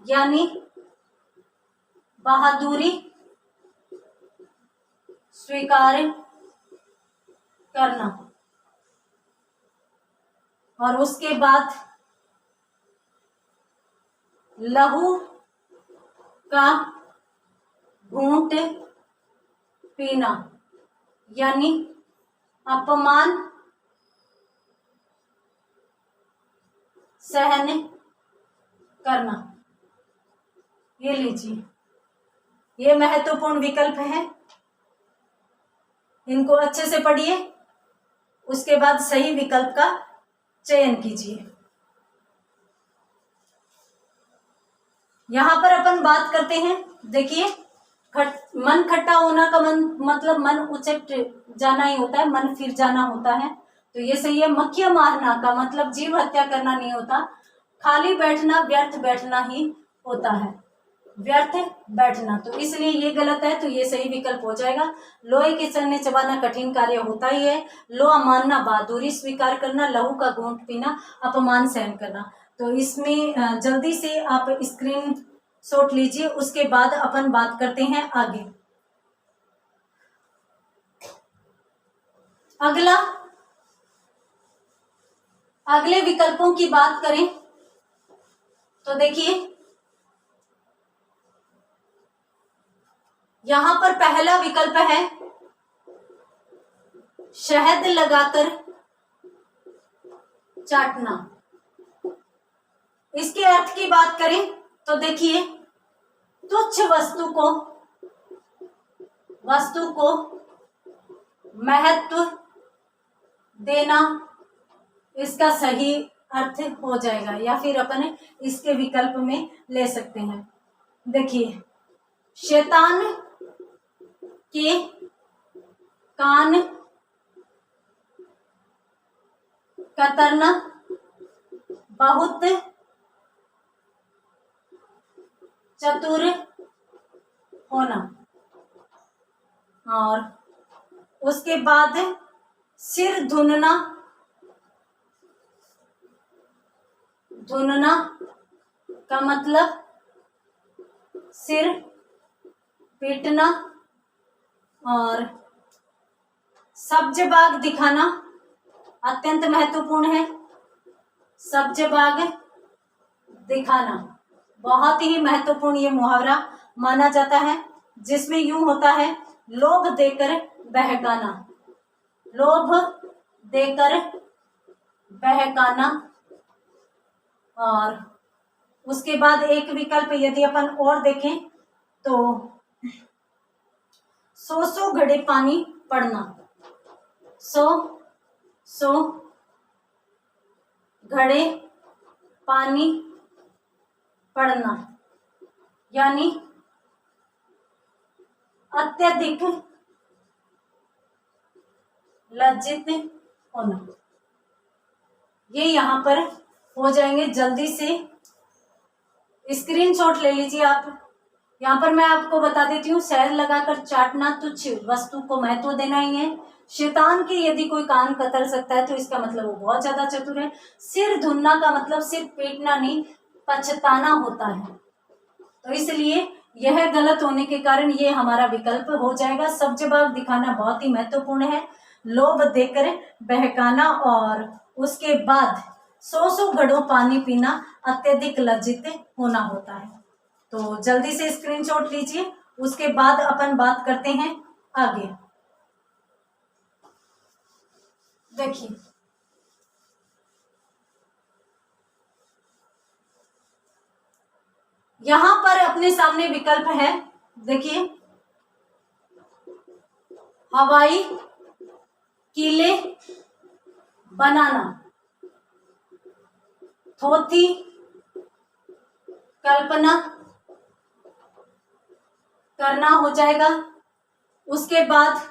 यानी बहादुरी स्वीकार करना। और उसके बाद लहू का घूंट पीना यानी अपमान सहन करना। ये लीजिए, ये महत्वपूर्ण विकल्प है, इनको अच्छे से पढ़िए, उसके बाद सही विकल्प का चयन कीजिए। यहां पर अपन बात करते हैं, देखिए मन खट्टा होना का मतलब मन उचट जाना ही होता है, मन फिर जाना होता है, तो ये सही है। मक्खियां मारना का मतलब जीव हत्या करना नहीं होता, खाली बैठना व्यर्थ बैठना ही होता है, व्यर्थ बैठना, तो इसलिए ये गलत है, तो ये सही विकल्प हो जाएगा। लोहे के चने चबाना कठिन कार्य होता ही है, लोहा मानना बहादुरी स्वीकार करना, लहू का घूंट पीना अपमान सहन करना। तो इसमें जल्दी से आप स्क्रीन शॉट लीजिए, उसके बाद अपन बात करते हैं आगे। अगले विकल्पों की बात करें तो देखिए यहां पर पहला विकल्प है शहद लगाकर चाटना। इसके अर्थ की बात करें तो देखिए तुच्छ वस्तु को महत्व देना इसका सही अर्थ हो जाएगा, या फिर अपन इसके विकल्प में ले सकते हैं। देखिए शैतान के कान कतरना, बहुत चतुर होना, और उसके बाद सिर धुनना का मतलब सिर पीटना, और सब्ज बाग दिखाना अत्यंत महत्वपूर्ण है, सब्ज बाग दिखाना बहुत ही महत्वपूर्ण ये मुहावरा माना जाता है, जिसमें यूं होता है लोभ देकर बहकाना, लोभ देकर बहकाना। और उसके बाद एक विकल्प यदि अपन और देखें तो सौ घड़े पानी पड़ना, सौ घड़े पानी पड़ना यानी अत्यधिक लज्जित होना। ये यहाँ पर हो जाएंगे, जल्दी से स्क्रीनशॉट ले लीजिए आप। यहाँ पर मैं आपको बता देती हूँ, शहद लगाकर चाटना तुच्छ वस्तु को महत्व देना ही है। शैतान के यदि कोई कान कतर सकता है तो इसका मतलब वो बहुत ज्यादा चतुर है। सिर धुनना का मतलब सिर पीटना नहीं, पछताना होता है, तो इसलिए यह गलत होने के कारण ये हमारा विकल्प हो जाएगा। सब्ज बाग दिखाना बहुत ही महत्वपूर्ण है, लोभ देकर बहकाना, और उसके बाद सौ घड़ों पानी पीना अत्यधिक लज्जित होना होता है। तो जल्दी से स्क्रीनशॉट लीजिए, उसके बाद अपन बात करते हैं आगे। देखिए यहां पर अपने सामने विकल्प है, देखिए, हवाई किले बनाना, थोथी कल्पना करना हो जाएगा। उसके बाद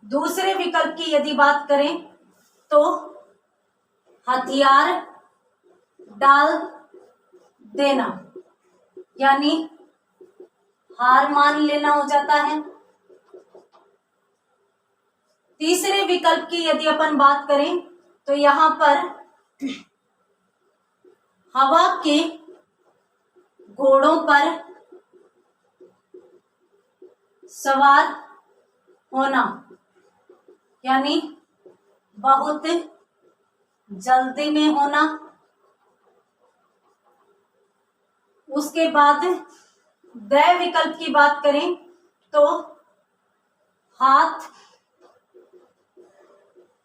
दूसरे विकल्प की यदि बात करें तो हथियार डाल देना, यानी हार मान लेना हो जाता है। तीसरे विकल्प की यदि अपन बात करें तो यहां पर हवा के घोड़ों पर सवार होना, यानी बहुत जल्दी में होना। उसके बाद द विकल्प की बात करें तो हाथ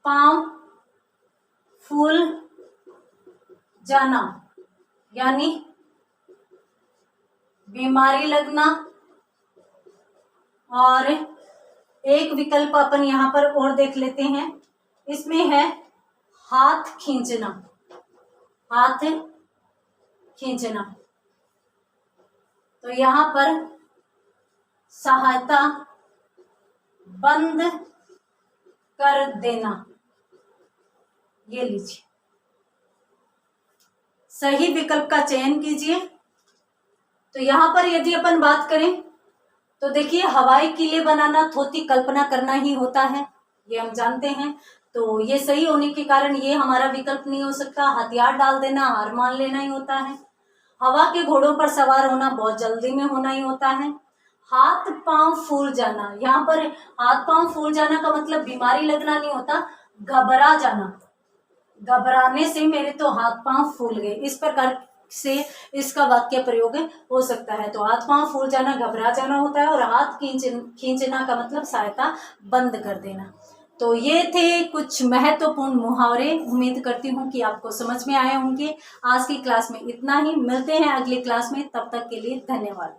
पांव फूल जाना, यानी बीमारी लगना। और एक विकल्प अपन यहां पर और देख लेते हैं, इसमें है हाथ खींचना, हाथ खींचना। तो यहां पर सहायता बंद कर देना, ये लीजिए। सही विकल्प का चयन कीजिए। तो यहां पर यदि अपन बात करें तो देखिए, हवाई किले बनाना थोथी कल्पना करना ही होता है, ये हम जानते हैं। तो ये सही होने के कारण ये हमारा विकल्प नहीं हो सकता। हथियार डाल देना हार मान लेना ही होता है। हवा के घोड़ों पर सवार होना बहुत जल्दी में होना ही होता है। हाथ पांव फूल जाना, यहाँ पर हाथ पांव फूल जाना का मतलब बीमारी लगना नहीं होता, घबरा जाना, घबराने से मेरे तो हाथ पांव फूल गए, इस प्रकार से इसका वाक्य प्रयोग हो सकता है। तो हाथ पांव फूल जाना घबरा जाना होता है, और हाथ खींचना का मतलब सहायता बंद कर देना। तो ये थे कुछ महत्वपूर्ण मुहावरे। उम्मीद करती हूँ कि आपको समझ में आए होंगे। आज की क्लास में इतना ही, मिलते हैं अगली क्लास में, तब तक के लिए धन्यवाद।